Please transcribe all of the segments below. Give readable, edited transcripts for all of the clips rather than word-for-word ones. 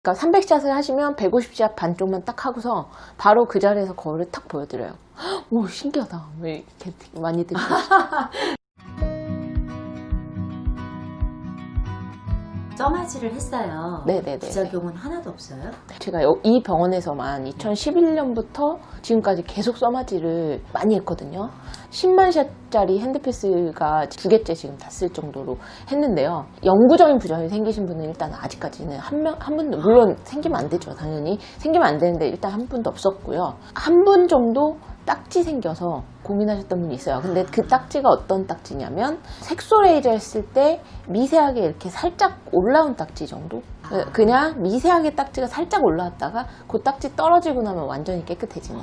그러니까 300샷을 하시면 150샷 반쪽만 딱 하고서 바로 그 자리에서 거울을 탁 보여드려요. 오, 신기하다. 왜 이렇게 많이 들으시죠? 써마지를 했어요. 네네네. 부작용은 하나도 없어요? 제가 이 병원에서만 2011년부터 지금까지 계속 써마지를 많이 했거든요. 10만 샷짜리 핸드피스가 2개째 지금 다 쓸 정도로 했는데요. 영구적인 부작용이 생기신 분은 일단 아직까지는 한 분도, 물론 생기면 안 되죠, 당연히. 생기면 안 되는데 일단 한 분도 없었고요. 한 분 정도 딱지 생겨서 고민하셨던 분이 있어요. 근데 그 딱지가 어떤 딱지냐면 색소 레이저 했을 때 미세하게 이렇게 살짝 올라온 딱지 정도? 그냥 미세하게 딱지가 살짝 올라왔다가 그 딱지 떨어지고 나면 완전히 깨끗해지는.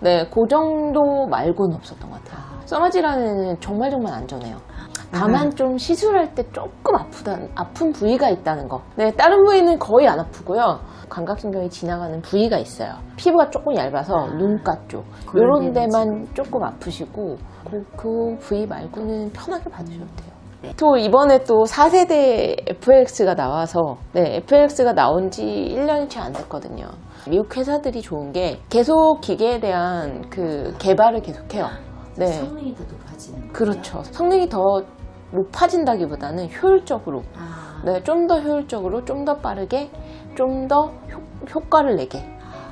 네, 그 정도 말고는 없었던 것 같아요. 써마지라는 정말 안전해요. 다만 좀 시술할 때 조금 아픈 부위가 있다는 거. 네, 다른 부위는 거의 안 아프고요. 감각신경이 지나가는 부위가 있어요. 피부가 조금 얇아서 눈가 쪽 이런 데만 조금 아프시고 그 부위 말고는 편하게 받으셔도 돼요. 네. 또 이번에 또 4세대 FLX가 나와서 FLX가 나온 지 1년이 채 안 됐거든요. 미국 회사들이 좋은 게 계속 기계에 대한 그 개발을 계속해요. 네. 성능이 더 높아지는 거예요? 그렇죠. 성능이 더 높아진다기보다는 효율적으로, 네, 좀 더 효율적으로, 좀 더 빠르게, 좀 더 효과를 내게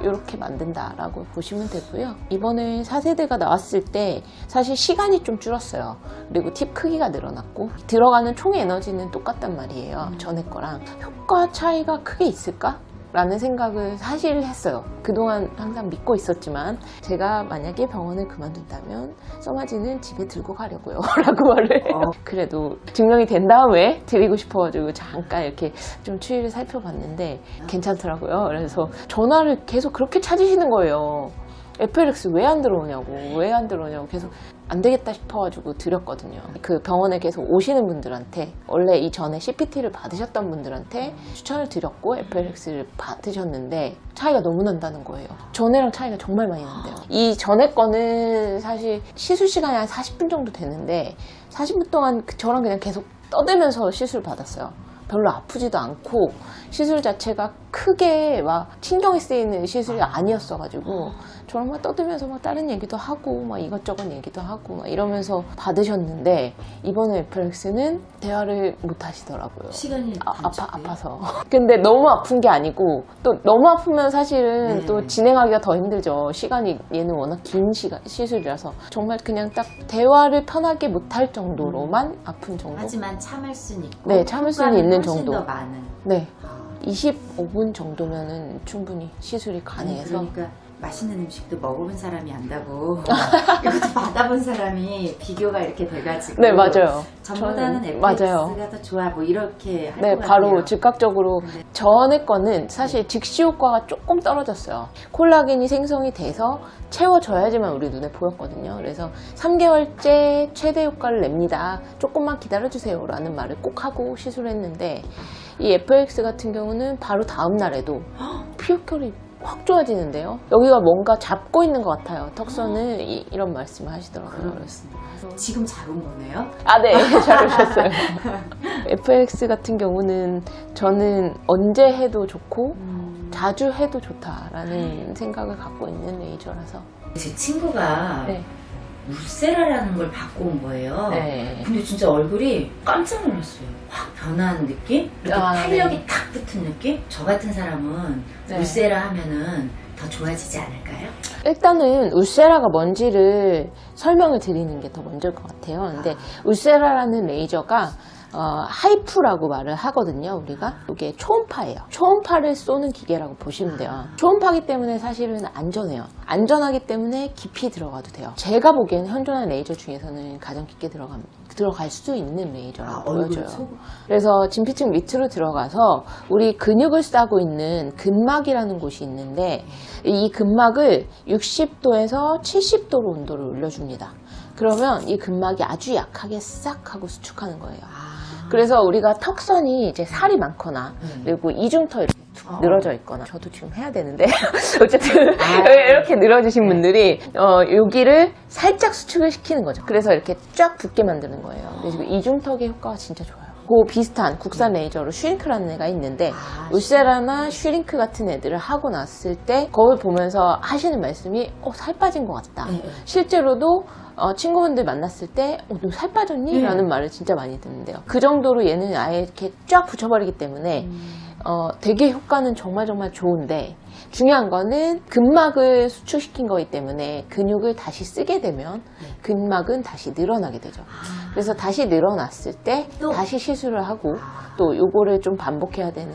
이렇게 만든다라고 보시면 되고요. 이번에 4세대가 나왔을 때 사실 시간이 좀 줄었어요. 그리고 팁 크기가 늘어났고 들어가는 총 에너지는 똑같단 말이에요. 전에 거랑. 효과 차이가 크게 있을까? 라는 생각을 사실 했어요. 그동안 항상 믿고 있었지만 제가 만약에 병원을 그만둔다면 써마지는 집에 들고 가려고요 라고 말을 해요. 그래도 증명이 된 다음에 드리고 싶어가지고 잠깐 이렇게 좀 추이를 살펴봤는데 괜찮더라고요. 그래서 전화를 계속 그렇게 찾으시는 거예요. FLX 왜 안 들어오냐고 계속 안 되겠다 싶어가지고 드렸거든요. 그 병원에 계속 오시는 분들한테, 원래 이전에 CPT를 받으셨던 분들한테 추천을 드렸고 FLX를 받으셨는데 차이가 너무 난다는 거예요. 전에랑 차이가 정말 많이 난대요. 이 전에 거는 사실 시술 시간이 한 40분 정도 되는데 40분 동안 저랑 그냥 계속 떠들면서 시술 받았어요. 별로 아프지도 않고 시술 자체가 크게 막 신경이 쓰이는 시술이 아니었어가지고 저랑 막 떠들면서 막 다른 얘기도 하고 막 이것저것 얘기도 하고 막 이러면서 받으셨는데 이번에 FLX는 대화를 못 하시더라고요. 시간이 아파서. 근데 너무 아픈 게 아니고 또 너무 아프면 사실은 또 진행하기가 더 힘들죠. 시간이 얘는 워낙 긴 시술이라서 정말 그냥 딱 대화를 편하게 못 할 정도로만 아픈 정도. 하지만 참을 수는 있고, 네, 참을 수는 있는 훨씬 정도. 더 많은. 네, 25분 정도면은 충분히 시술이 가능해서. 그러니까 맛있는 음식도 먹어본 사람이 안다고 이것도 받아본 사람이 비교가 이렇게 돼가지고. 네, 맞아요. 전보다는 저는- FX가 맞아요. 더 좋아 뭐 이렇게 할 네, 것 바로 같아요. 즉각적으로. 전에 거는 사실 즉시 효과가 조금 떨어졌어요. 콜라겐이 생성이 돼서 채워져야지만 우리 눈에 보였거든요. 그래서 3개월째 최대 효과를 냅니다. 조금만 기다려주세요 라는 말을 꼭 하고 시술했는데 이 FX 같은 경우는 바로 다음 날에도 피부결이 확 좋아지는데요. 여기가 뭔가 잡고 있는 것 같아요. 턱선을 이런 말씀을 하시더라고요. 그래서 지금 잘 온 거네요? 아, 네. 잘 오셨어요. FX 같은 경우는 저는 언제 해도 좋고 자주 해도 좋다라는 생각을 갖고 있는 레이저라서. 제 친구가 네. 울세라라는 걸 받고 온 거예요. 네. 근데 진짜 얼굴이 깜짝 놀랐어요. 확 변한 느낌? 이렇게 아, 탄력이 네. 탁 붙은 느낌? 저 같은 사람은 네. 울세라 하면은 더 좋아지지 않을까요? 일단은 울세라가 뭔지를 설명을 드리는 게 더 먼저일 것 같아요. 근데 울세라라는 레이저가 하이프라고 말을 하거든요, 우리가. 이게 초음파예요. 초음파를 쏘는 기계라고 보시면 돼요. 초음파기 때문에 사실은 안전해요. 안전하기 때문에 깊이 들어가도 돼요. 제가 보기에는 현존하는 레이저 중에서는 가장 깊게 들어갈 수 있는 레이저라고 보여져요. 그래서 진피층 밑으로 들어가서 우리 근육을 싸고 있는 근막이라는 곳이 있는데 이 근막을 60도에서 70도로 온도를 올려줍니다. 그러면 이 근막이 아주 약하게 싹 하고 수축하는 거예요. 그래서 우리가 턱선이 이제 살이 많거나 그리고 이중터 이렇게 툭 늘어져 있거나, 저도 지금 해야 되는데 어쨌든 이렇게 늘어지신 분들이 여기를 살짝 수축을 시키는 거죠. 그래서 이렇게 쫙 붓게 만드는 거예요. 그래서 이중턱의 효과가 진짜 좋아요. 그 비슷한 국산 레이저로 슈링크라는 애가 있는데 울세라나 슈링크 같은 애들을 하고 났을 때 거울 보면서 하시는 말씀이 살 빠진 것 같다. 네. 실제로도 친구분들 만났을 때 너 살 빠졌니? 라는 말을 진짜 많이 듣는데요. 그 정도로 얘는 아예 이렇게 쫙 붙여버리기 때문에 되게 효과는 정말 좋은데 중요한 거는 근막을 수축시킨 거기 때문에 근육을 다시 쓰게 되면 근막은 다시 늘어나게 되죠. 그래서 다시 늘어났을 때 다시 시술을 하고 또 요거를 좀 반복해야 되는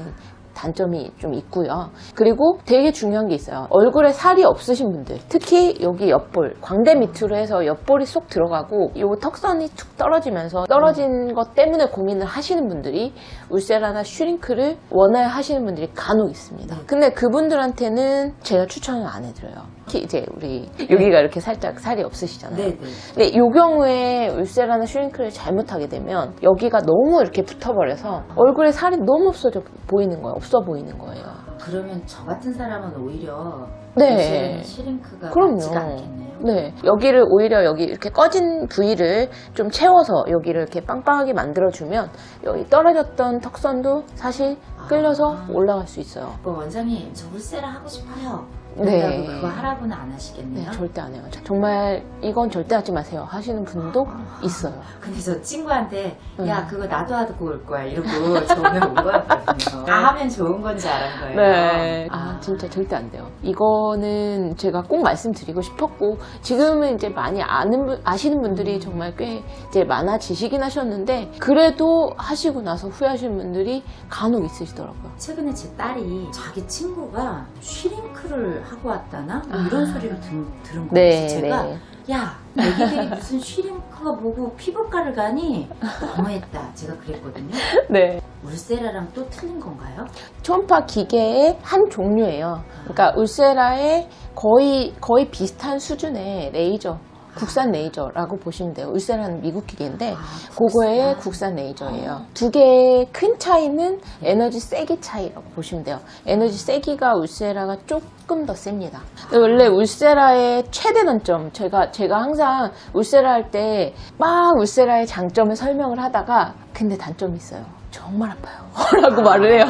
단점이 좀 있고요. 그리고 되게 중요한 게 있어요. 얼굴에 살이 없으신 분들, 특히 여기 옆볼, 광대 밑으로 해서 옆볼이 쏙 들어가고 요 턱선이 툭 떨어지면서 떨어진 것 때문에 고민을 하시는 분들이 울세라나 슈링크를 원해 하시는 분들이 간혹 있습니다. 근데 그분들한테는 제가 추천을 안 해드려요. 특히 이제 우리 여기가 이렇게 살짝 살이 없으시잖아요. 네네. 근데 이 경우에 울세라나 슈링크를 잘못하게 되면 여기가 너무 이렇게 붙어버려서 얼굴에 살이 너무 없어져 보이는 거예요. 없어 보이는 거예요. 그러면 저 같은 사람은 오히려 네. 슈링크가 그럼요. 맞지가 않겠네요. 네. 여기를 오히려 여기 이렇게 꺼진 부위를 좀 채워서 여기를 이렇게 빵빵하게 만들어주면 여기 떨어졌던 턱선도 사실 끌려서 올라갈 수 있어요. 원장님, 저 울세라 하고 싶어요. 네. 그거 하라고는 안 하시겠네요. 네, 절대 안 해요. 정말 이건 절대 하지 마세요 하시는 분도 있어요. 근데 저 친구한테 야 그거 나도 하고 올 거야 이러고 전에 온 거였거든요. 다 하면 좋은 건지 알은 거예요. 네. 진짜 절대 안 돼요. 이거는 제가 꼭 말씀드리고 싶었고 지금은 이제 많이 아시는 분들이 정말 꽤 이제 많아지시긴 하셨는데 그래도 하시고 나서 후회하시는 분들이 간혹 있으시더라고요. 최근에 제 딸이 자기 친구가 슈링크를 하고 왔다나 뭐 이런 소리를 들은 거예요. 네, 제가 네. 야 애기들이 무슨 슈링크가 뭐고 피부과를 가니 너무했다 제가 그랬거든요. 네. 울세라랑 또 틀린 건가요? 초음파 기계의 한 종류예요. 그러니까 울세라의 거의 비슷한 수준의 레이저. 국산 레이저라고 보시면 돼요. 울세라는 미국 기계인데 그거의 국산 레이저예요. 두 개의 큰 차이는 에너지 세기 차이라고 보시면 돼요. 에너지 세기가 울세라가 조금 더 셉니다. 원래 울세라의 최대 단점 제가 항상 울세라 할 때 막 울세라의 장점을 설명을 하다가 근데 단점이 있어요. 정말 아파요. 라고 말을 해요.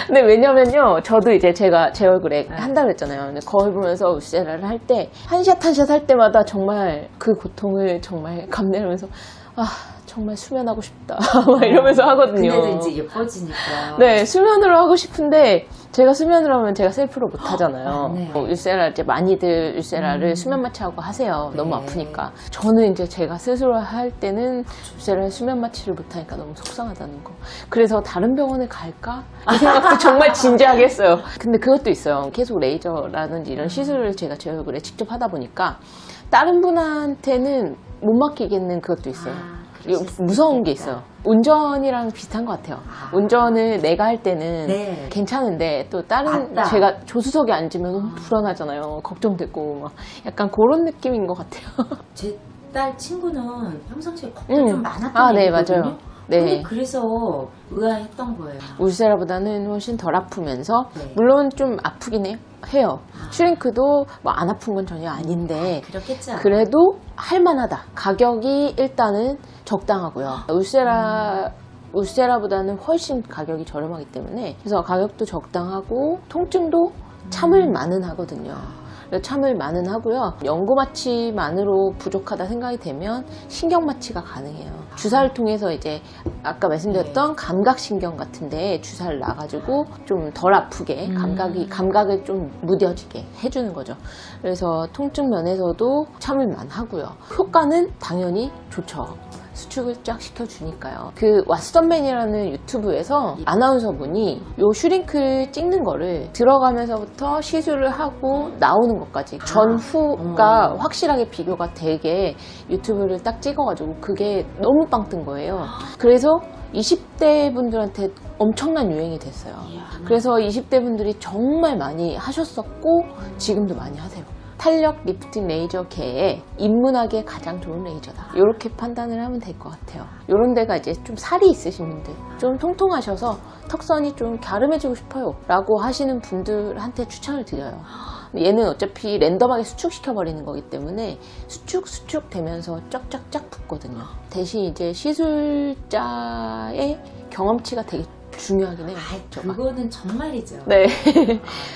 근데 왜냐면요, 저도 이제 제가 제 얼굴에 한다 그랬잖아요. 근데 거울 보면서 울세라를 할 때, 한 샷 한 샷 할 때마다 정말 그 고통을 정말 감내하면서, 정말 수면하고 싶다. 막 이러면서 하거든요. 근데도 이제 예뻐지니까. 네, 수면으로 하고 싶은데, 제가 수면을 하면 제가 셀프로 못 하잖아요. 울세라 이제 많이들 울세라를 수면 마취하고 하세요. 네. 너무 아프니까. 저는 이제 제가 스스로 할 때는 울세라 수면 마취를 못 하니까 너무 속상하다는 거. 그래서 다른 병원에 갈까? 이 생각도 정말 진지하게 했어요. 근데 그것도 있어요. 계속 레이저라든지 이런 시술을 제가 제 얼굴에 직접 하다 보니까 다른 분한테는 못 맡기겠는 그것도 있어요. 무서운 게 있어요. 운전이랑 비슷한 것 같아요. 운전을 내가 할 때는 네. 괜찮은데 또 다른 맞다. 제가 조수석에 앉으면 너무 불안하잖아요. 걱정되고 막 약간 그런 느낌인 것 같아요. 제 딸 친구는 평상시에 겁도 좀 많았던 네, 얘기거든요. 맞아요. 네. 근데 그래서 의아했던 거예요. 울세라보다는 훨씬 덜 아프면서 네. 물론 좀 아프긴 해요. 슈링크도 뭐 안 아픈 건 전혀 아닌데 그렇겠죠. 그래도 할만하다. 가격이 일단은 적당하고요. 울세라보다는 훨씬 가격이 저렴하기 때문에 그래서 가격도 적당하고 통증도 참을 만은 하거든요. 참을 만은 하고요. 연고 마취만으로 부족하다 생각이 되면 신경 마취가 가능해요. 주사를 통해서 이제 아까 말씀드렸던 감각신경 같은데 주사를 놔가지고 좀 덜 아프게 감각을 좀 무뎌지게 해주는 거죠. 그래서 통증 면에서도 참을 만하고요. 효과는 당연히 좋죠. 수축을 쫙 시켜주니까요. 그 왓썸맨이라는 유튜브에서 아나운서분이 요 슈링크를 찍는 거를 들어가면서부터 시술을 하고 나오는 것까지 전후가 확실하게 비교가 되게 유튜브를 딱 찍어가지고 그게 너무 빵 뜬 거예요. 그래서 20대 분들한테 엄청난 유행이 됐어요. 그래서 20대 분들이 정말 많이 하셨었고 지금도 많이 하세요. 탄력 리프팅 레이저계에 입문하기에 가장 좋은 레이저다. 이렇게 판단을 하면 될 것 같아요. 이런 데가 이제 좀 살이 있으신 분들, 좀 통통하셔서 턱선이 좀 갸름해지고 싶어요 라고 하시는 분들한테 추천을 드려요. 얘는 어차피 랜덤하게 수축시켜버리는 거기 때문에 수축 되면서 쫙쫙쫙 붙거든요. 대신 이제 시술자의 경험치가 되게 중요하긴 해요. 그거는 정말이죠. 네.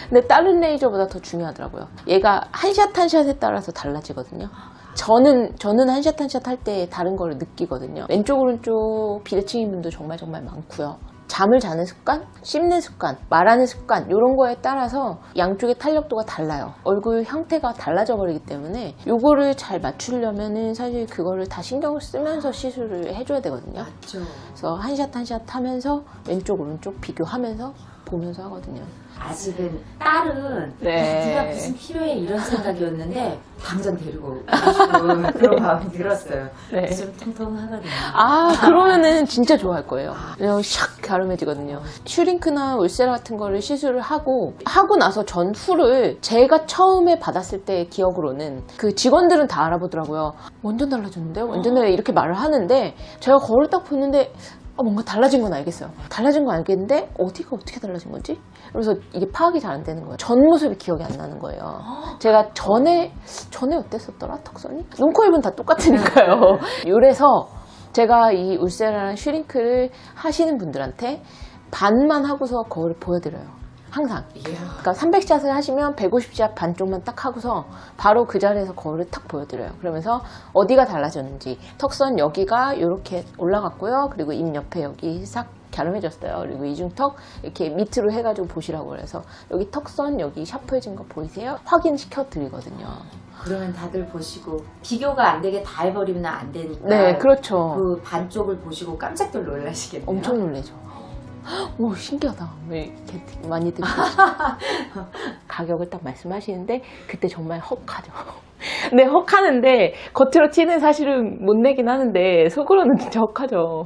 근데 다른 레이저보다 더 중요하더라고요. 얘가 한 샷 한 샷에 따라서 달라지거든요. 저는 한 샷 한 샷 할 때 다른 걸 느끼거든요. 왼쪽 오른쪽 비대칭인 분도 정말 많고요. 잠을 자는 습관, 씹는 습관, 말하는 습관 이런 거에 따라서 양쪽의 탄력도가 달라요. 얼굴 형태가 달라져 버리기 때문에 요거를 잘 맞추려면은 사실 그거를 다 신경을 쓰면서 시술을 해줘야 되거든요. 맞죠. 그래서 한 샷 한 샷 하면서 왼쪽 오른쪽 비교하면서 보면서 하거든요. 아직은 딸은 네. 네가 무슨 필요해 이런 생각이었는데 당장 데리고 가고 그런 마음이 들었어요. 네. 좀 통통하거든요. 그러면은 진짜 좋아할 거예요. 그냥 샥 갸름해지거든요. 슈링크나 울세라 같은 거를 시술을 하고 나서 전후를 제가 처음에 받았을 때 기억으로는 그 직원들은 다 알아보더라고요. 완전 달라졌는데요? 완전 달라 이렇게 말을 하는데 제가 거울을 딱 보는데 뭔가 달라진 건 알겠어요. 달라진 건 알겠는데 어디가 어떻게 달라진 거지? 그래서 이게 파악이 잘 안 되는 거예요. 전 모습이 기억이 안 나는 거예요. 제가 전에 어땠었더라? 턱선이? 눈, 코, 입은 다 똑같으니까요. 이래서 제가 이 울세라랑 슈링크를 하시는 분들한테 반만 하고서 거울을 보여드려요. 항상. 그러니까 300샷을 하시면 150샷 반쪽만 딱 하고서 바로 그 자리에서 거울을 탁 보여드려요. 그러면서 어디가 달라졌는지 턱선 여기가 이렇게 올라갔고요. 그리고 입 옆에 여기 싹 갸름해졌어요. 그리고 이중턱 이렇게 밑으로 해가지고 보시라고 그래서 여기 턱선 여기 샤프해진 거 보이세요? 확인시켜 드리거든요. 그러면 다들 보시고 비교가 안 되게 다 해버리면 안 되니까. 네, 그렇죠. 그 반쪽을 보시고 깜짝들 놀라시겠네요. 엄청 놀래죠. 오, 신기하다. 왜 이렇게 많이들 가격을 딱 말씀하시는데 그때 정말 헉하죠. 네, 헉하는데 겉으로 티는 사실은 못 내긴 하는데 속으로는 진짜 헉하죠.